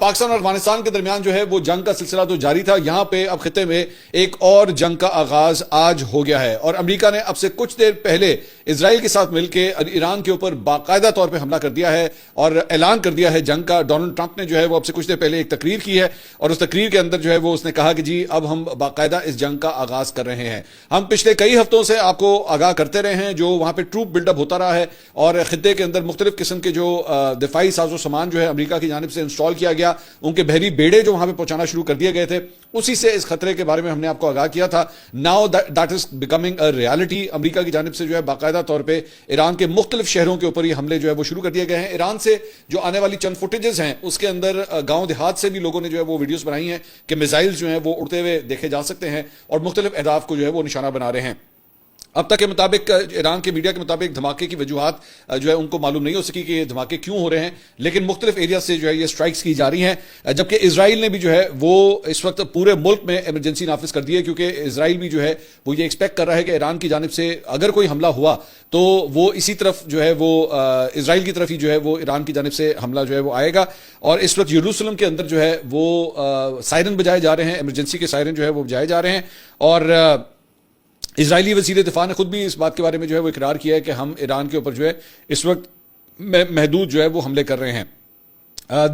پاکستان اور افغانستان کے درمیان جو ہے وہ جنگ کا سلسلہ تو جاری تھا. یہاں پہ اب خطے میں ایک اور جنگ کا آغاز آج ہو گیا ہے اور امریکہ نے اب سے کچھ دیر پہلے اسرائیل کے ساتھ مل کے ایران کے اوپر باقاعدہ طور پہ حملہ کر دیا ہے اور اعلان کر دیا ہے جنگ کا. ڈونلڈ ٹرمپ نے جو ہے وہ اب سے کچھ دیر پہلے ایک تقریر کی ہے اور اس تقریر کے اندر جو ہے وہ اس نے کہا کہ جی اب ہم باقاعدہ اس جنگ کا آغاز کر رہے ہیں. ہم پچھلے کئی ہفتوں سے آپ کو آگاہ کرتے رہے ہیں جو وہاں پہ ٹروپ بلڈ اپ ہوتا رہا ہے اور خطے کے اندر مختلف قسم کے جو دفاعی ساز و سامان جو ہے امریکہ کی جانب سے انسٹال کیا گیا, ان کے بحری بیڑے جو وہاں پہ پہنچانا شروع کر دیے گئے تھے, اسی سے اس خطرے کے بارے میں ہم نے آپ کو آگاہ کیا تھا. Now that is becoming a reality. امریکہ کی جانب سے جو ہے باقاعدہ طور پہ ایران کے مختلف شہروں کے اوپر یہ حملے جو ہے وہ شروع کر دیے گئے ہیں. ایران سے جو آنے والی چند فوٹیجز ہیں اس کے اندر گاؤں دیہات سے بھی لوگوں نے جو ہے وہ ویڈیوز بنائی ہیں کہ میزائل جو ہیں وہ اڑتے ہوئے دیکھے جا سکتے ہیں اور مختلف اہداف کو جو ہے وہ نشانہ بنا رہے ہیں. اب تک کے مطابق ایران کے میڈیا کے مطابق دھماکے کی وجوہات جو ہے ان کو معلوم نہیں ہو سکی کہ یہ دھماکے کیوں ہو رہے ہیں, لیکن مختلف ایریا سے جو ہے یہ سٹرائکس کی جا رہی ہیں. جبکہ اسرائیل نے بھی جو ہے وہ اس وقت پورے ملک میں ایمرجنسی نافذ کر دی ہے, کیونکہ اسرائیل بھی جو ہے وہ یہ ایکسپیکٹ کر رہا ہے کہ ایران کی جانب سے اگر کوئی حملہ ہوا تو وہ اسی طرف جو ہے وہ اسرائیل کی طرف ہی جو ہے وہ ایران کی جانب سے حملہ جو ہے وہ آئے گا. اور اس وقت یروشلم کے اندر جو ہے وہ سائرن بجائے جا رہے ہیں, ایمرجنسی کے سائرن جو ہے وہ بجائے جا رہے ہیں. اور اسرائیلی وزیر دفاع نے خود بھی اس بات کے بارے میں جو ہے وہ اقرار کیا ہے کہ ہم ایران کے اوپر جو ہے اس وقت محدود جو ہے وہ حملے کر رہے ہیں.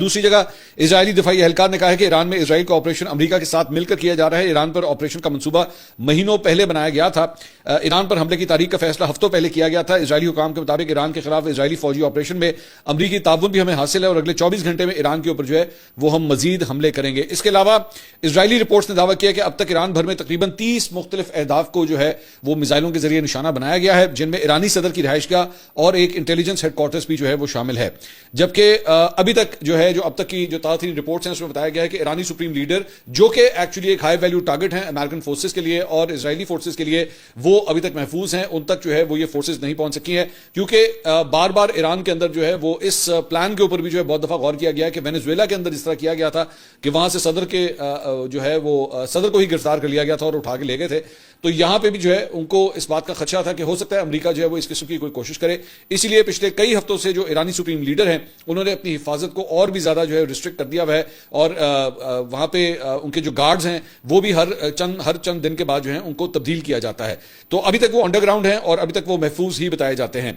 دوسری جگہ اسرائیلی دفاعی اہلکار نے کہا ہے کہ ایران میں اسرائیل کا آپریشن امریکہ کے ساتھ مل کر کیا جا رہا ہے. ایران پر آپریشن کا منصوبہ مہینوں پہلے بنایا گیا تھا. ایران پر حملے کی تاریخ کا فیصلہ ہفتوں پہلے کیا گیا تھا. اسرائیلی حکام کے مطابق ایران کے خلاف اسرائیلی فوجی آپریشن میں امریکی تعاون بھی ہمیں حاصل ہے اور اگلے 24 گھنٹے میں ایران کے اوپر جو ہے وہ ہم مزید حملے کریں گے. اس کے علاوہ اسرائیلی رپورٹس نے دعویٰ کیا کہ اب تک ایران بھر میں تقریباً 30 مختلف اہداف کو جو ہے وہ میزائلوں کے ذریعے نشانہ بنایا گیا ہے, جن میں ایرانی صدر کی رہائش گاہ اور ایک انٹیلیجنس ہیڈ کوارٹرز بھی جو ہے وہ شامل ہے. جبکہ ابھی تک جو ہے جو اب تک کی جو تازہ رپورٹس ہیں اس میں بتایا گیا ہے کہ ایرانی سپریم لیڈر جو کہ ایکچولی ایک ہائی ویلیو ٹارگٹ ہیں امریکن فورسز کے لیے اور اسرائیلی فورسز کے لیے, وہ ابھی تک محفوظ ہیں. ان تک جو ہے وہ یہ فورسز نہیں پہنچ سکی ہیں کیونکہ بار بار ایران کے اندر جو ہے وہ اس پلان کے اوپر بھی جو ہے بہت دفعہ غور کیا گیا ہے کہ وینیزویلا کے اندر اس طرح کیا گیا تھا کہ وہاں سے صدر کے جو ہے وہ صدر کو ہی گرفتار کر لیا گیا تھا اور اٹھا کے لے گئے تھے. تو یہاں پہ بھی جو ہے ان کو اس بات کا خدشہ تھا کہ ہو سکتا ہے امریکہ جو ہے وہ اس قسم کی کوئی کوشش کرے. اسی لیے پچھلے کئی ہفتوں سے جو ایرانی سپریم لیڈر ہیں انہوں نے اپنی حفاظت کو اور بھی زیادہ جو ہے ریسٹرکٹ کر دیا ہوا ہے اور وہاں پہ ان کے جو گارڈز ہیں وہ بھی ہر چند دن کے بعد جو ہیں ان کو تبدیل کیا جاتا ہے. تو ابھی تک وہ انڈر گراؤنڈ ہیں اور ابھی تک وہ محفوظ ہی بتائے جاتے ہیں.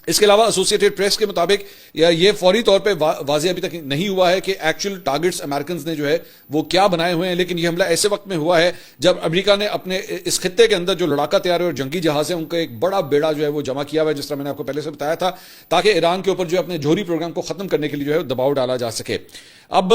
اس کے علاوہ ایسوسیٹڈ پریس کے مطابق یہ فوری طور پہ واضح ابھی تک نہیں ہوا ہے کہ ایکچوئل ٹارگٹس امریکنز نے جو ہے وہ کیا بنائے ہوئے ہیں, لیکن یہ حملہ ایسے وقت میں ہوا ہے جب امریکہ نے اپنے اس خطے کے اندر جو لڑاکا طیارے اور جنگی جہاز ہیں ان کا ایک بڑا بیڑا جو ہے وہ جمع کیا ہوا ہے, جس طرح میں نے آپ کو پہلے سے بتایا تھا, تاکہ ایران کے اوپر جو ہے اپنے جوہری پروگرام کو ختم کرنے کے لیے جو ہے دباؤ ڈالا جا سکے. اب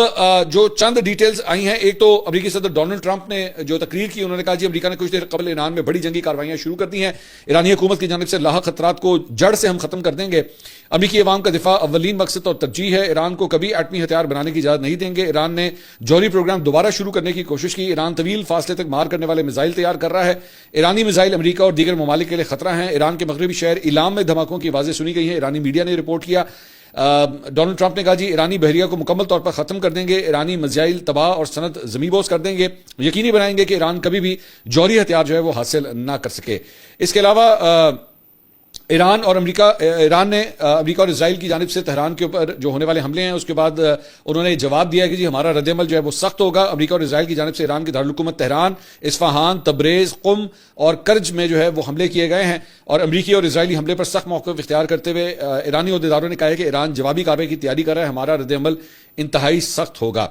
جو چند ڈیٹیلز آئی ہیں, ایک تو امریکی صدر ڈونلڈ ٹرمپ نے جو تقریر کی انہوں نے کہا جی امریکہ نے کچھ دیر قبل ایران میں بڑی جنگی کاروائیاں شروع کر دی ہیں, ایرانی حکومت کی جانب سے لاحق خطرات کو جڑ سے ہم ختم کر دیں گے. امریکی عوام کا دفاع اولین مقصد اور ترجیح ہے. ایران کو کبھی ایٹمی ہتھیار بنانے کی اجازت نہیں دیں گے. ایران نے جوہری پروگرام دوبارہ شروع کرنے کی کوشش کی. ایران طویل فاصلے تک مار کرنے والے میزائل تیار کر رہا ہے. ایرانی میزائل امریکہ اور دیگر ممالک کے لیے خطرہ ہیں. ایران کے مغربی شہر ایلام میں دھماکوں کی آوازیں سنی گئی ہیں, ایرانی میڈیا نے رپورٹ کیا. ڈونلڈ ٹرمپ نے کہا جی ایرانی بحریہ کو مکمل طور پر ختم کر دیں گے. ایرانی میزائل تباہ اور صنعت زمینبوز کر دیں گے. یقینی بنائیں گے کہ ایران کبھی بھی جوہری ہتھیار جو ہے وہ حاصل نہ کر سکے. اس کے علاوہ ایران نے امریکہ اور اسرائیل کی جانب سے تہران کے اوپر جو ہونے والے حملے ہیں اس کے بعد انہوں نے جواب دیا کہ جی ہمارا رد عمل جو ہے وہ سخت ہوگا. امریکہ اور اسرائیل کی جانب سے ایران کے دارالحکومت تہران, اصفہان, تبریز, قم اور کرج میں جو ہے وہ حملے کیے گئے ہیں اور امریکی اور اسرائیلی حملے پر سخت موقف اختیار کرتے ہوئے ایرانی عہدیداروں نے کہا ہے کہ ایران جوابی کارروائی کی تیاری کر رہا ہے, ہمارا رد عمل انتہائی سخت ہوگا.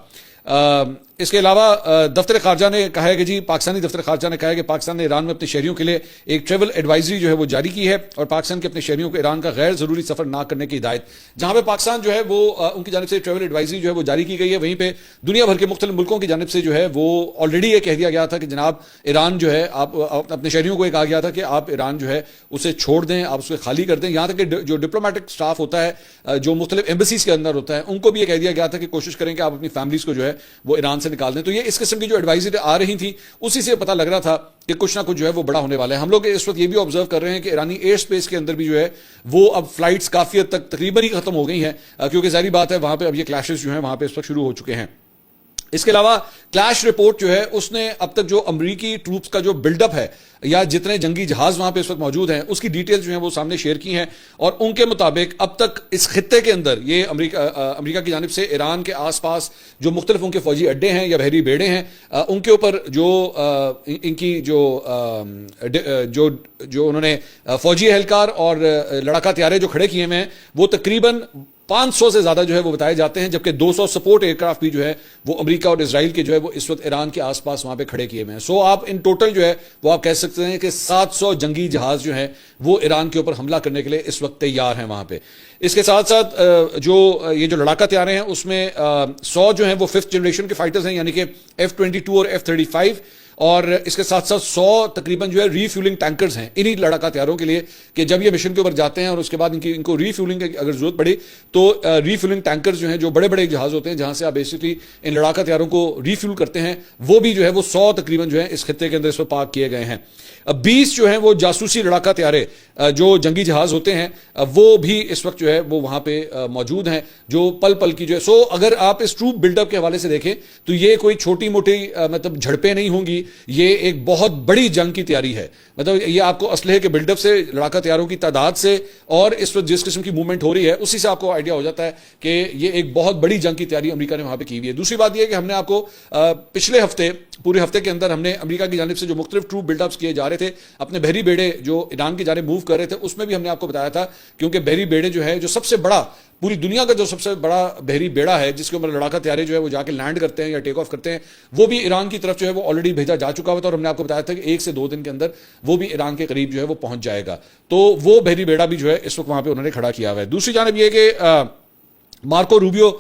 اس کے علاوہ دفتر خارجہ نے کہا ہے کہ جی پاکستانی دفتر خارجہ نے کہا ہے کہ پاکستان نے ایران میں اپنے شہریوں کے لیے ایک ٹریول ایڈوائزری جو ہے وہ جاری کی ہے اور پاکستان کے اپنے شہریوں کو ایران کا غیر ضروری سفر نہ کرنے کی ہدایت. جہاں پہ پاکستان جو ہے وہ ان کی جانب سے ٹریول ایڈوائزری جو ہے وہ جاری کی گئی ہے, وہیں پہ دنیا بھر کے مختلف ملکوں کی جانب سے جو ہے وہ آلریڈی یہ کہہ دیا گیا تھا کہ جناب ایران جو ہے آپ اپنے شہریوں کو یہ کہا گیا تھا کہ آپ ایران جو ہے اسے چھوڑ دیں, آپ اسے خالی کر دیں. یہاں تک کہ جو ڈپلومیٹک سٹاف ہوتا ہے جو مختلف ایمبیسیز کے اندر ہوتا ہے ان کو بھی یہ کہہ دیا گیا تھا کہ کوشش کریں کہ آپ اپنی فیملیز کو جو ہے وہ ایران سے نکال دیں. تو یہ اس قسم کی جو ایڈوائزری آ رہی تھی اسی سے پتہ لگ رہا تھا کہ کچھ نہ کچھ جو ہے وہ بڑا ہونے والا ہے. ہم لوگ اس وقت یہ بھی آبزرو کر رہے ہیں کہ ایرانی ایئر سپیس کے اندر بھی جو ہے وہ اب فلائٹس کافی حد تک تقریباً ہی ختم ہو گئی ہیں, کیونکہ ظاہری بات ہے وہاں پہ اب یہ کلیشز جو ہیں وہاں پہ اس وقت شروع ہو چکے ہیں. اس کے علاوہ کلیش رپورٹ جو ہے اس نے اب تک جو امریکی ٹروپس کا جو بلڈ اپ ہے یا جتنے جنگی جہاز وہاں پہ اس وقت موجود ہیں اس کی ڈیٹیلز جو ہیں وہ سامنے شیئر کی ہیں، اور ان کے مطابق اب تک اس خطے کے اندر یہ امریکہ کی جانب سے ایران کے آس پاس جو مختلف ان کے فوجی اڈے ہیں یا بحری بیڑے ہیں ان کے اوپر جو ان کی جو انہوں نے فوجی اہلکار اور لڑاکا طیارے جو کھڑے کیے ہوئے ہیں وہ تقریباً 500 سے زیادہ جو ہے وہ بتائے جاتے ہیں، جبکہ 200 سپورٹ ایئر کرافٹ بھی جو ہے وہ امریکہ اور اسرائیل کے جو ہے وہ اس وقت ایران کے آس پاس وہاں پہ کھڑے کیے ہوئے ہیں۔ سو آپ ان ٹوٹل جو ہے وہ آپ کہہ سکتے ہیں کہ 700 جنگی جہاز جو ہیں وہ ایران کے اوپر حملہ کرنے کے لیے اس وقت تیار ہیں وہاں پہ۔ اس کے ساتھ ساتھ یہ جو لڑاکا طیارے ہیں اس میں 100 جو ہیں وہ 5th جنریشن کے فائٹرز ہیں، یعنی کہ F-22 اور F-35، اور اس کے ساتھ ساتھ 100 تقریباً جو ہے ری فیولنگ ٹینکرز ہیں انہی لڑاکا طیاروں کے لیے کہ جب یہ مشن کے اوپر جاتے ہیں اور اس کے بعد ان کو ری فیولنگ کی اگر ضرورت پڑی تو ری فیولنگ ٹینکرز جو ہیں جو بڑے بڑے جہاز ہوتے ہیں جہاں سے آپ بیسکلی ان لڑاکا طیاروں کو ری فیول کرتے ہیں، وہ بھی جو ہے وہ 100 تقریباً جو ہے اس خطے کے اندر اس پر پارک کیے گئے ہیں۔ 20 جو ہیں وہ جاسوسی لڑاکا طیارے جو جنگی جہاز ہوتے ہیں وہ بھی اس وقت جو ہے وہ وہاں پہ موجود ہیں جو پل پل کی جو ہے۔ سو اگر آپ اس ٹروپ بلڈ اپ کے حوالے سے دیکھیں تو یہ کوئی چھوٹی موٹی مطلب جھڑپیں نہیں ہوں گی، یہ ایک بہت بڑی جنگ کی تیاری ہے۔ مطلب یہ آپ کو اسلحے کے بلڈ اپ سے، لڑاکا طیاروں کی تعداد سے اور اس وقت جس قسم کی موومنٹ ہو رہی ہے اسی سے آپ کو آئیڈیا ہو جاتا ہے کہ یہ ایک بہت بڑی جنگ کی تیاری امریکہ نے وہاں پہ کی ہوئی ہے۔ دوسری بات یہ ہے کہ ہم نے آپ کو پچھلے ہفتے پورے ہفتے کے اندر ہم نے امریکہ کی جانب سے جو مختلف ٹروپ بلڈ اپس کیے جا رہے تھے اپنے بحری بیڑے جو ایران کی جانب موو کر رہے تھے اس میں بھی ہم نے آپ کو بتایا تھا، کیونکہ بحری بیڑے جو ہے جو سب سے بڑا پوری دنیا کا جو سب سے بڑا بحری بیڑا ہے جس کے اوپر لڑاکا طیارے جو ہے وہ جا کے لینڈ کرتے ہیں یا ٹیک آف کرتے ہیں، وہ بھی ایران کی طرف جو ہے وہ آلریڈی بھیجا جا چکا ہوا تھا، اور ہم نے آپ کو بتایا تھا کہ 1 سے 2 دن کے اندر وہ بھی ایران کے قریب جو ہے وہ پہنچ جائے گا۔ تو وہ بحری بیڑا بھی جو ہے اس وقت وہاں پہ انہوں نے کھڑا کیا ہوا ہے۔ دوسری جانب یہ کہ مارکو روبیو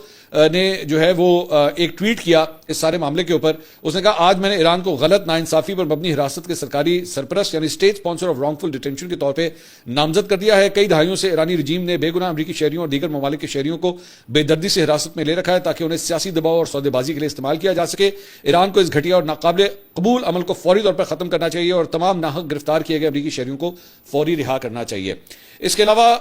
نے جو ہے وہ ایک ٹویٹ کیا اس سارے معاملے کے اوپر، اس نے کہا آج میں نے ایران کو غلط ناانصافی پر مبنی حراست کے سرکاری سرپرست یعنی اسٹیٹ اسپانسر آف رانگفل ڈیٹینشن کے طور پہ نامزد کر دیا ہے۔ کئی دہائیوں سے ایرانی رجیم نے بے گناہ امریکی شہریوں اور دیگر ممالک کے شہریوں کو بے دردی سے حراست میں لے رکھا ہے تاکہ انہیں سیاسی دباؤ اور سودے بازی کے لیے استعمال کیا جا سکے۔ ایران کو اس گھٹیا اور ناقابل قبول عمل کو فوری طور پر ختم کرنا چاہیے اور تمام ناحق گرفتار کیے گئے امریکی شہریوں کو فوری رہا کرنا چاہیے۔ اس کے علاوہ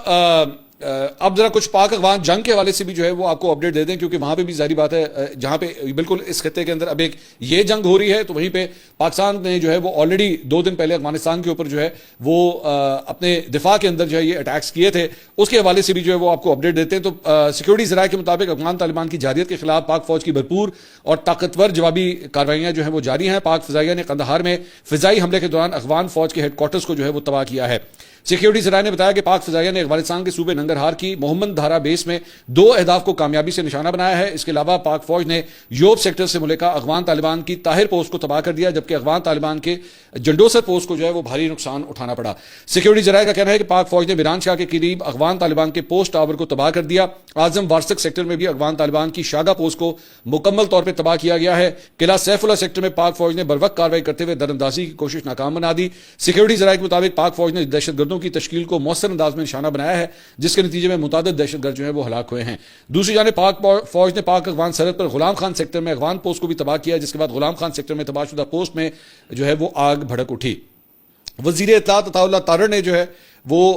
اب ذرا کچھ پاک افغان جنگ کے حوالے سے بھی جو ہے وہ آپ کو اپڈیٹ دے دیں، کیونکہ وہاں پہ بھی ظاہری بات ہے جہاں پہ بالکل اس خطے کے اندر اب ایک یہ جنگ ہو رہی ہے تو وہیں پہ پاکستان نے جو ہے وہ آلریڈی 2 دن پہلے افغانستان کے اوپر جو ہے وہ اپنے دفاع کے اندر جو ہے یہ اٹیکس کیے تھے، اس کے حوالے سے بھی جو ہے وہ آپ کو اپڈیٹ دیتے ہیں۔ تو سیکورٹی ذرائع کے مطابق افغان طالبان کی جارحیت کے خلاف پاک فوج کی بھرپور اور طاقتور جوابی کارروائیاں جو ہیں وہ جاری ہیں۔ پاک فضائیہ نے قندھار میں فضائی حملے کے دوران افغان فوج کے ہیڈ کوارٹرز کو جو ہے وہ تباہ کیا ہے۔ سیکیورٹی ذرائع نے بتایا کہ پاک فضائیہ نے افغانستان کے صوبے ننگرہار کی محمد دھارا بیس میں 2 اہداف کو کامیابی سے نشانہ بنایا ہے۔ اس کے علاوہ پاک فوج نے یوب سیکٹر سے ملکہ افغان طالبان کی طاہر پوسٹ کو تباہ کر دیا، جبکہ افغان طالبان کے جنڈوسر پوسٹ کو جو ہے وہ بھاری نقصان اٹھانا پڑا۔ سیکیورٹی ذرائع کا کہنا ہے کہ پاک فوج نے میران شاہ کے قریب افغان طالبان کے پوسٹ ٹاور کو تباہ کر دیا۔ اعظم وارسک سیکٹر میں بھی افغان طالبان کی شاگا پوسٹ کو مکمل طور پر تباہ کیا گیا ہے۔ قلعہ سیف اللہ سیکٹر میں پاک فوج نے بروقت کارروائی کرتے ہوئے دراندازی کی کوشش ناکام بنا دی۔ سیکیورٹی ذرائع کے مطابق پاک فوج نے دہشت گردوں کی تشکیل کو مؤثر انداز میں نشانہ بنایا ہے، جس کے نتیجے میں متعدد دہشت گرد جو ہیں وہ ہلاک ہوئے ہیں۔ دوسری جانب پاک فوج نے پاک افغان سرحد پر غلام خان سیکٹر میں افغان پوسٹ کو بھی تباہ کیا، جس کے بعد غلام خان سیکٹر میں تباہ شدہ پوسٹ میں جو ہے وہ آگ بھڑک اٹھی۔ وزیر اطلاعات عطا اللہ تارڑ نے جو ہے وہ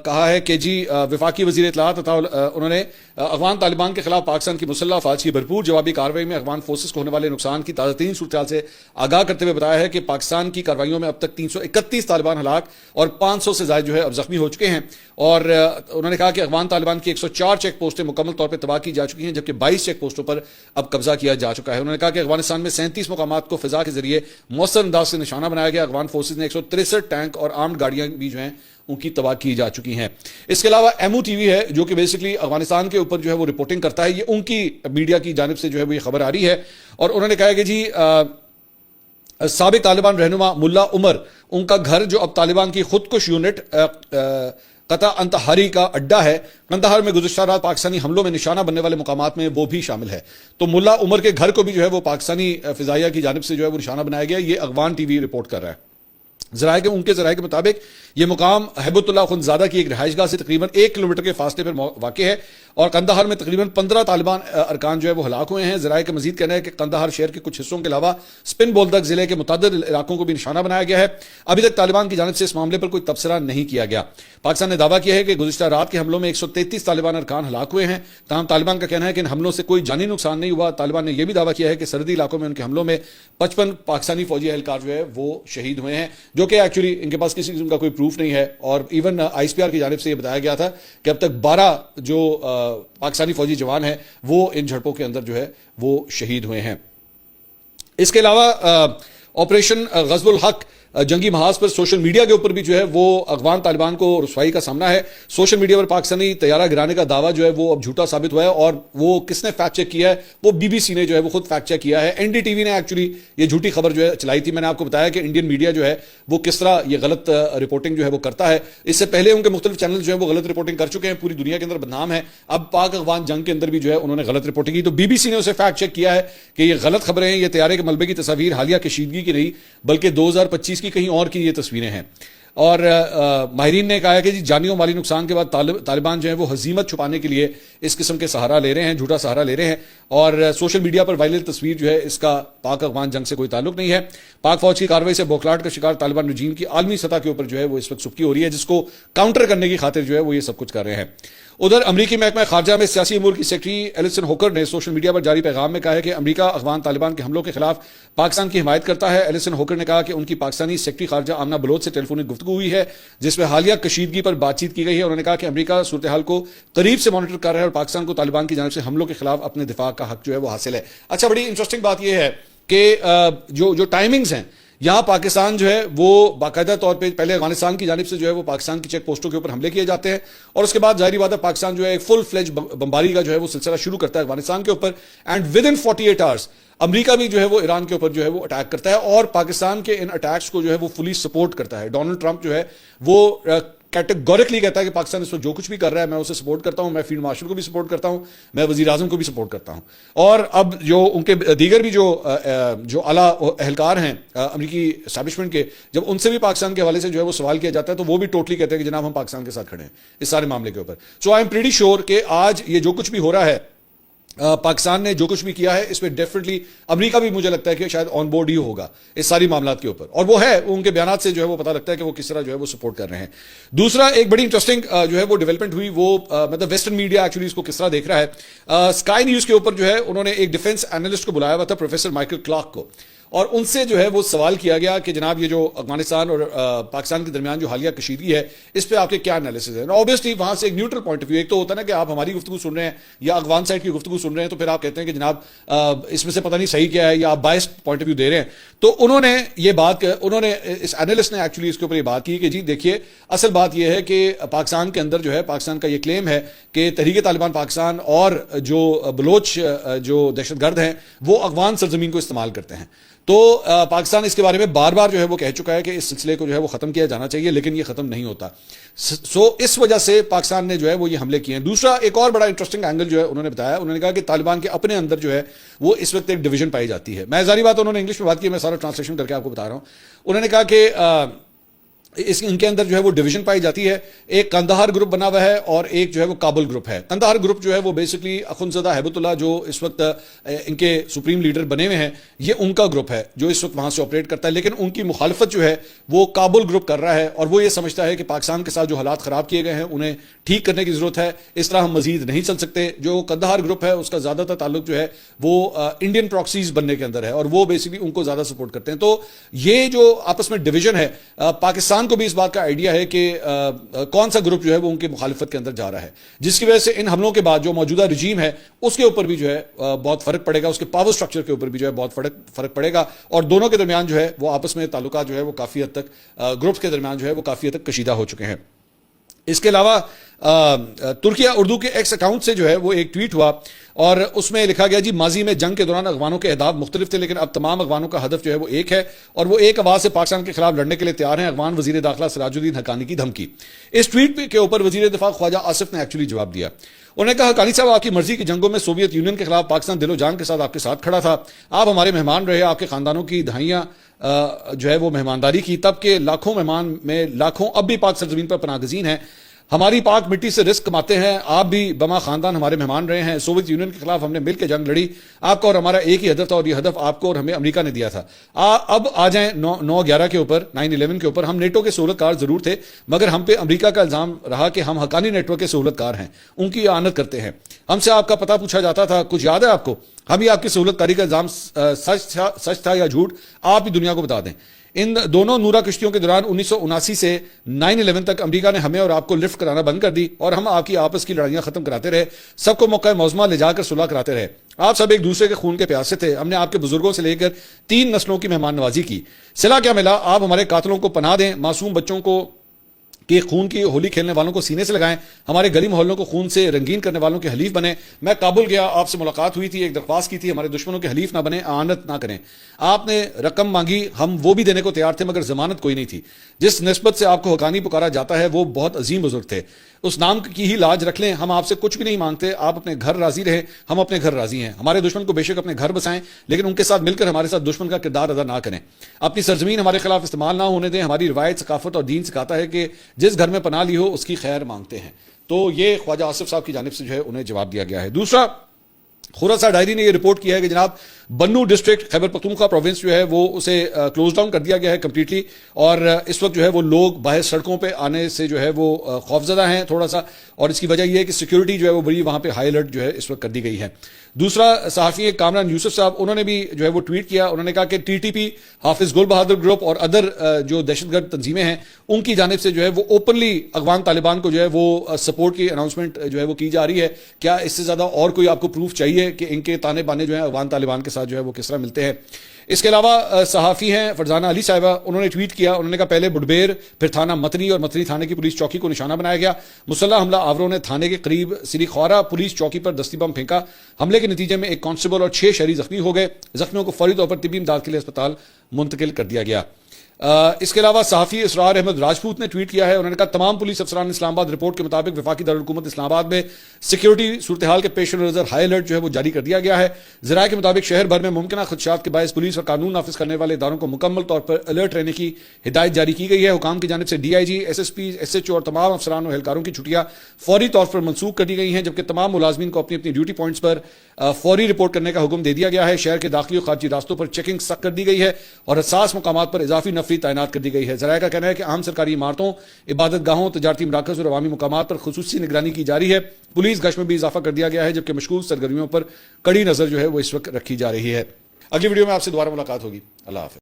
کہا ہے کہ جی وفاقی وزیر اطلاعات انہوں نے افغان طالبان کے خلاف پاکستان کی مسلح افواج کی بھرپور جوابی کارروائی میں افغان فورسز کو ہونے والے نقصان کی تازہ ترین صورتحال سے آگاہ کرتے ہوئے بتایا ہے کہ پاکستان کی کارروائیوں میں اب تک 331 طالبان ہلاک اور 500 سے زائد جو ہے اب زخمی ہو چکے ہیں، اور انہوں نے کہا کہ افغان طالبان کی 104 چیک پوسٹیں مکمل طور پر تباہ کی جا چکی ہیں، جبکہ 22 چیک پوسٹوں پر اب قبضہ کیا جا چکا ہے۔ انہوں نے کہا کہ افغانستان میں 37 مقامات کو فضا کے ذریعے مؤثر انداز سے نشانہ بنایا گیا۔ افغان فورسز نے 163 ٹینک اور آرمڈ گاڑیاں بھی جو ہیں ان کی تباہ کی جا چکی ہیں۔ اس کے علاوہ ایمو ٹی وی ہے جو کہ بیسکلی افغانستان کے اوپر جو ہے وہ رپورٹنگ کرتا ہے، یہ ان کی میڈیا کی جانب سے جو ہے وہ یہ خبر آ رہی ہے، اور انہوں نے کہا کہ جی سابق طالبان رہنما ملا عمر ان کا گھر جو اب طالبان کی خودکش یونٹ قطع انتہاری کا اڈا ہے، قندھار میں گزشتہ رات پاکستانی حملوں میں نشانہ بننے والے مقامات میں وہ بھی شامل ہے۔ تو ملا عمر کے گھر کو بھی جو ہے وہ پاکستانی فضائیہ کی جانب سے جو ہے وہ نشانہ بنایا گیا، یہ اغوان ٹی وی رپورٹ کر رہا ہے۔ ان کے ذرائع کے مطابق یہ مقام ہیبت اللہ خنزادہ کی ایک رہائش گاہ سے تقریباً 1 کلومیٹر کے فاصلے پر واقع ہے اور قندھار میں تقریباً 15 طالبان ارکان جو ہے وہ ہلاک ہوئے ہیں. ذرائع کا مزید کہنا ہے کہ قندھار شہر کے کچھ حصوں کے علاوہ سپن بولدک ضلع کے متعدد علاقوں کو بھی نشانہ بنایا گیا ہے. ابھی تک طالبان کی جانب سے اس معاملے پر کوئی تبصرہ نہیں کیا گیا. پاکستان نے دعویٰ کیا ہے کہ گزشتہ رات کے حملوں میں 133 طالبان ارکان ہلاک ہوئے ہیں. تاہم طالبان کا کہنا ہے کہ ان حملوں سے کوئی جانی نقصان نہیں ہوا. طالبان نے یہ بھی دعویٰ کیا ہے کہ سرحدی علاقوں میں ان کے حملوں میں 55 پاکستانی فوجی اہلکار جو ہے وہ شہید ہوئے ہیں, جو کہ ایکچولی ان کے پاس کسی قسم کا کوئی پروف نہیں ہے. اور even I S P R کی جانب سے یہ بتایا گیا تھا کہ اب تک 12 جو پاکستانی فوجی جوان ہیں وہ ان جھڑپوں کے اندر جو ہے وہ شہید ہوئے ہیں. اس کے علاوہ آپریشن غزو الحق جنگی محاذ پر سوشل میڈیا کے اوپر بھی جو ہے وہ افغان طالبان کو رسوائی کا سامنا ہے. سوشل میڈیا پر پاکستانی طیارہ گرانے کا دعویٰ جو ہے وہ اب جھوٹا ثابت ہوا ہے, اور وہ کس نے فیکٹ چیک کیا ہے, وہ بی بی سی نے جو ہے وہ خود فیکٹ چیک کیا ہے. این ڈی ٹی وی نے ایکچولی یہ جھوٹی خبر جو ہے چلائی تھی. میں نے آپ کو بتایا کہ انڈین میڈیا جو ہے وہ کس طرح یہ غلط رپورٹنگ جو ہے وہ کرتا ہے. اس سے پہلے ان کے مختلف چینل جو ہے وہ غلط رپورٹنگ کر چکے ہیں, پوری دنیا کے اندر بدنام ہے. اب پاک افغان جنگ کے اندر بھی جو ہے انہوں نے غلط رپورٹنگ کی, تو بی بی سی نے اسے فیکٹ چیک کیا ہے کہ یہ غلط خبریں ہیں. یہ طیارے کے ملبے کی تصاویر حالیہ کشیدگی کی نہیں بلکہ 2025 کی کہیں اور کی یہ تصویریں ہیں. اور ماہرین نے کہا ہے کہ جانی و مالی نقصان کے بعد طالبان جو ہیں وہ ہزیمت چھپانے کے لیے اس قسم کے سہارا لے رہے ہیں, جھوٹا سہارا لے رہے ہیں. اور سوشل میڈیا پر وائرل تصویر جو ہے اس کا پاک افغان جنگ سے کوئی تعلق نہیں ہے. پاک فوج کی کارروائی سے بوکھلاہٹ کا شکار طالبان رجیم کی عالمی سطح کے اوپر جو ہے وہ اس وقت سبکی ہو رہی ہے, جس کو کاؤنٹر کرنے کی خاطر جو ہے وہ یہ سب کچھ کر رہے ہیں. ادھر امریکی محکمہ خارجہ میں سیاسی امور کی سیکرٹری ایلسن ہوکر نے سوشل میڈیا پر جاری پیغام میں کہا ہے کہ امریکہ افغان طالبان کے حملوں کے خلاف پاکستان کی حمایت کرتا ہے. ایلسن ہوکر نے کہا کہ ان کی پاکستانی سیکرٹری خارجہ آمنہ بلوچ سے ٹیلی فونک گفتگو ہوئی ہے جس میں حالیہ کشیدگی پر بات چیت کی گئی ہے. انہوں نے کہا کہ امریکہ صورتحال کو قریب سے مانیٹر کر رہا ہے اور پاکستان کو طالبان کی جانب سے حملوں کے خلاف اپنے دفاع کا حق جو ہے وہ حاصل ہے. اچھا, بڑی انٹرسٹنگ بات یہ ہے کہ جو ٹائمنگز ہیں یہاں پاکستان جو ہے وہ باقاعدہ طور پہ پہلے افغانستان کی جانب سے جو ہے وہ پاکستان کی چیک پوسٹوں کے اوپر حملے کیے جاتے ہیں, اور اس کے بعد ظاہری بات ہے پاکستان جو ہے ایک فل فلیج بمباری کا جو ہے وہ سلسلہ شروع کرتا ہے افغانستان کے اوپر. اینڈ ود ان 48 آورس امریکہ بھی جو ہے وہ ایران کے اوپر جو ہے وہ اٹیک کرتا ہے, اور پاکستان کے ان اٹیکس کو جو ہے وہ فلی سپورٹ کرتا ہے. ڈونلڈ ٹرمپ جو ہے وہ کیٹیگورکلی کہتا ہے کہ پاکستان اس وقت جو کچھ بھی کر رہا ہے میں اسے سپورٹ کرتا ہوں, میں فیلڈ مارشل کو بھی سپورٹ کرتا ہوں, میں وزیر اعظم کو بھی سپورٹ کرتا ہوں. اور اب جو ان کے دیگر بھی جو اعلیٰ اہلکار ہیں امریکی اسٹیبلشمنٹ کے, جب ان سے بھی پاکستان کے حوالے سے جو ہے وہ سوال کیا جاتا ہے تو وہ بھی ٹوٹلی کہتے ہیں کہ جناب ہم پاکستان کے ساتھ کھڑے ہیں اس سارے معاملے کے اوپر. سو آئی ایم پریٹی شیور کہ آج یہ جو کچھ بھی ہو رہا ہے پاکستان نے جو کچھ بھی کیا ہے اس پہ ڈیفینیٹلی امریکہ بھی مجھے لگتا ہے کہ شاید آن بورڈ ہی ہوگا اس ساری معاملات کے اوپر, اور وہ ہے ان کے بیانات سے جو ہے وہ پتہ لگتا ہے کہ وہ کس طرح جو ہے وہ سپورٹ کر رہے ہیں. دوسرا ایک بڑی انٹرسٹنگ جو ہے وہ ڈیولپمنٹ ہوئی, وہ مطلب ویسٹرن میڈیا ایکچولی اس کو کس طرح دیکھ رہا ہے. اسکائی نیوز کے اوپر جو ہے انہوں نے ایک ڈیفنس اینالسٹ کو بلایا ہوا تھا, پروفیسر مائیکل کلارک کو, اور ان سے جو ہے وہ سوال کیا گیا کہ جناب یہ جو افغانستان اور پاکستان کے درمیان جو حالیہ کشیدگی ہے اس پہ آپ کے کیا انالیسز ہے. اوبیسلی وہاں سے ایک نیوٹرل پوائنٹ آف ویو, ایک تو ہوتا ہے نا کہ آپ ہماری گفتگو سن رہے ہیں یا افغان سائڈ کی گفتگو سن رہے ہیں تو پھر آپ کہتے ہیں کہ جناب اس میں سے پتہ نہیں صحیح کیا ہے یا آپ بائسڈ پوائنٹ آف ویو دے رہے ہیں. تو انہوں نے اس اینالسٹ نے ایکچولی اس کے اوپر یہ بات کی کہ جی دیکھیے اصل بات یہ ہے کہ پاکستان کے اندر جو ہے پاکستان کا یہ کلیم ہے کہ تحریک طالبان پاکستان اور جو بلوچ جو دہشت گرد ہیں وہ افغان سرزمین کو استعمال کرتے ہیں. تو پاکستان اس کے بارے میں بار بار جو ہے وہ کہہ چکا ہے کہ اس سلسلے کو جو ہے وہ ختم کیا جانا چاہیے, لیکن یہ ختم نہیں ہوتا. سو اس وجہ سے پاکستان نے جو ہے وہ یہ حملے کیے ہیں. دوسرا ایک اور بڑا انٹرسٹنگ اینگل جو ہے انہوں نے بتایا, انہوں نے کہا کہ طالبان کے اپنے اندر جو ہے وہ اس وقت ایک ڈویژن پائی جاتی ہے. میں ظاہری بات انہوں نے انگلش میں بات کی, میں سارا ٹرانسلیشن کر کے آپ کو بتا رہا ہوں. انہوں نے کہا کہ ان کے اندر جو ہے وہ ڈویژن پائی جاتی ہے. ایک قندھار گروپ بنا ہوا ہے اور ایک جو ہے وہ کابل گروپ ہے. قندھار گروپ جو ہے وہ بیسکلی اخندزادہ ہیبت اللہ جو اس وقت ان کے سپریم لیڈر بنے ہوئے ہیں, یہ ان کا گروپ ہے جو اس وقت وہاں سے آپریٹ کرتا ہے, لیکن ان کی مخالفت جو ہے وہ کابل گروپ کر رہا ہے, اور وہ یہ سمجھتا ہے کہ پاکستان کے ساتھ جو حالات خراب کیے گئے ہیں انہیں ٹھیک کرنے کی ضرورت ہے, اس طرح ہم مزید نہیں چل سکتے. جو قندھار گروپ ہے اس کا زیادہ تر تعلق جو ہے وہ انڈین پراکسیز بننے کے اندر ہے, اور وہ بیسکلی ان کو زیادہ سپورٹ کرتے ہیں. تو یہ جو آپس میں ڈویژن ہے, پاکستان کو بھی اس بات کا آئیڈیا ہے کہ کون سا گروپ جو ہے وہ ان کی مخالفت کے اندر جا رہا ہے, جس کی وجہ سے ان حملوں کے بعد جو موجودہ رجیم ہے اس کے اوپر بھی جو ہے بہت فرق پڑے گا, اس کے پاور سٹرکچر کے اوپر بھی جو ہے بہت فرق پڑے گا, اور دونوں کے درمیان جو ہے وہ آپس میں تعلقات جو ہے وہ کافی حد تک گروپس کے درمیان جو ہے وہ کافی حد تک کشیدہ ہو چکے ہیں. اس کے علاوہ ترکیہ اردو کے ایکس اکاؤنٹ سے جو ہے وہ ایک ٹویٹ ہوا اور اس میں لکھا گیا جی ماضی میں جنگ کے دوران افغانوں کے اہداف مختلف تھے لیکن اب تمام افغانوں کا ہدف جو ہے وہ ایک ہے اور وہ ایک آواز سے پاکستان کے خلاف لڑنے کے لیے تیار ہیں. افغان وزیر داخلہ سراج الدین حقانی کی دھمکی. اس ٹویٹ کے اوپر وزیر دفاع خواجہ آصف نے ایکچولی جواب دیا. انہوں نے کہا حقانی صاحب آپ کی مرضی کی جنگوں میں سوویت یونین کے خلاف پاکستان دل و جان کے ساتھ آپ کے ساتھ کھڑا تھا. آپ ہمارے مہمان رہے, آپ کے خاندانوں کی دہائیاں جو ہے وہ مہمانداری کی, تب کہ لاکھوں مہمان میں لاکھوں اب بھی پاک سرزمین پر پناہ گزین ہیں, ہماری پاک مٹی سے رزق کماتے ہیں. آپ بھی بما خاندان ہمارے مہمان رہے ہیں. سوویت یونین کے خلاف ہم نے مل کے جنگ لڑی, آپ کا اور ہمارا ایک ہی ہدف تھا, اور یہ ہدف آپ کو اور ہمیں امریکہ نے دیا تھا. اب آ جائیں 9/11 کے اوپر, 9/11 کے اوپر. ہم نیٹو کے سہولت کار ضرور تھے, مگر ہم پہ امریکہ کا الزام رہا کہ ہم حقانی نیٹ ورک کے سہولت کار ہیں, ان کی اعانت کرتے ہیں. ہم سے آپ کا پتہ پوچھا جاتا تھا, کچھ یاد ہے آپ کو؟ ہم ہی آپ کی سہولت کاری کا الزام سچ تھا یا جھوٹ, آپ ہی دنیا کو بتا دیں. ان دونوں نورا کشتیوں کے دوران 1979 سے 9/11 تک امریکہ نے ہمیں اور آپ کو لفٹ کرانا بند کر دی, اور ہم آپ کی آپس کی لڑائیاں ختم کراتے رہے, سب کو موقع موزمہ لے جا کر صلح کراتے رہے. آپ سب ایک دوسرے کے خون کے پیاسے تھے. ہم نے آپ کے بزرگوں سے لے کر 3 نسلوں کی مہمان نوازی کی. صلہ کیا ملا؟ آپ ہمارے قاتلوں کو پناہ دیں, معصوم بچوں کو کہ خون کی ہولی کھیلنے والوں کو سینے سے لگائیں, ہمارے گلی محلوں کو خون سے رنگین کرنے والوں کے حلیف بنیں. میں کابل گیا, آپ سے ملاقات ہوئی تھی, ایک درخواست کی تھی, ہمارے دشمنوں کے حلیف نہ بنیں, اعانت نہ کریں. آپ نے رقم مانگی, ہم وہ بھی دینے کو تیار تھے, مگر ضمانت کوئی نہیں تھی. جس نسبت سے آپ کو حقانی پکارا جاتا ہے وہ بہت عظیم بزرگ تھے, اس نام کی ہی لاج رکھ لیں. ہم آپ سے کچھ بھی نہیں مانگتے, آپ اپنے گھر راضی رہیں, ہم اپنے گھر راضی ہیں. ہمارے دشمن کو بے شک اپنے گھر بسائیں, لیکن ان کے ساتھ مل کر ہمارے ساتھ دشمن کا کردار ادا نہ کریں. اپنی سرزمین ہمارے خلاف استعمال نہ ہونے دیں. ہماری روایت, ثقافت اور دین سکھاتا ہے کہ جس گھر میں پناہ لی ہو اس کی خیر مانگتے ہیں. تو یہ خواجہ آصف صاحب کی جانب سے جو ہے انہیں جواب دیا گیا ہے. دوسرا, خورسا ڈائری نے یہ رپورٹ کیا ہے کہ جناب بنو ڈسٹرکٹ خیبر پختونخوا پروونس جو ہے وہ اسے کلوز ڈاؤن کر دیا گیا ہے کمپلیٹلی, اور اس وقت جو ہے وہ لوگ باہر سڑکوں پہ آنے سے جو ہے وہ خوفزدہ ہیں تھوڑا سا, اور اس کی وجہ یہ ہے کہ سیکیورٹی جو ہے وہ بڑی وہاں پہ ہائی الرٹ جو ہے اس وقت کر دی گئی ہے. دوسرا صحافی کامران یوسف صاحب, انہوں نے بھی جو ہے وہ ٹویٹ کیا, انہوں نے کہا کہ ٹی ٹی پی, حافظ گل بہادر گروپ اور ادر جو دہشت گرد تنظیمیں ہیں ان کی جانب سے جو ہے وہ اوپنلی افغان طالبان کو جو ہے وہ سپورٹ کی اناؤنسمنٹ جو ہے وہ کی جا رہی ہے. کیا اس سے زیادہ اور کوئی آپ کو پروف چاہیے کہ ان کے تانے بانے جو ہیں افغان طالبان کے ساتھ جو ہے وہ کس طرح ملتے ہیں؟ اس کے علاوہ صحافی ہیں فرزانہ علی صاحبہ, انہوں نے ٹویٹ کیا, انہوں نے کہا پہلے بڈبیر, پھر تھانہ متنی اور متنی تھانے کی پولیس چوکی کو نشانہ بنایا گیا. مسلح حملہ آوروں نے تھانے کے قریب سری خورا پولیس چوکی پر دستی بم پھینکا. حملے کے نتیجے میں ایک کانسٹیبل اور 6 شہری زخمی ہو گئے. زخمیوں کو فوری طور پر طبی امداد کے لیے اسپتال منتقل کر دیا گیا. اس کے علاوہ صحافی اسرار احمد راجپوت نے ٹویٹ کیا ہے, انہوں نے کہا تمام پولیس افسران اسلام آباد رپورٹ کے مطابق وفاقی دارالحکومت اسلام آباد میں سیکیورٹی صورتحال کے پیش نظر ہائی الرٹ جو ہے وہ جاری کر دیا گیا ہے. ذرائع کے مطابق شہر بھر میں ممکنہ خدشات کے باعث پولیس اور قانون نافذ کرنے والے اداروں کو مکمل طور پر الرٹ رہنے کی ہدایت جاری کی گئی ہے. حکام کی جانب سے D I G, S S P, S H O اور تمام افسران و اہلکاروں کی چھٹیاں فوری طور پر منسوخ کر دی گئی ہیں, جبکہ تمام ملازمین کو اپنی اپنی ڈیوٹی پوائنٹس پر فوری رپورٹ کرنے کا حکم دے دیا گیا ہے. شہر کے داخلی و خارجی راستوں پر چیکنگ سخت کر دی گئی ہے اور حساس مقامات پر اضافی نفری تعینات کر دی گئی ہے. ذرائع کا کہنا ہے کہ عام سرکاری عمارتوں, عبادت گاہوں, تجارتی مراکز اور عوامی مقامات پر خصوصی نگرانی کی جاری ہے. پولیس گشت میں بھی اضافہ کر دیا گیا ہے, جبکہ مشکوک سرگرمیوں پر کڑی نظر جو ہے وہ اس وقت رکھی جا رہی ہے. اگلی ویڈیو میں آپ سے دوبارہ ملاقات ہوگی. اللہ حافظ.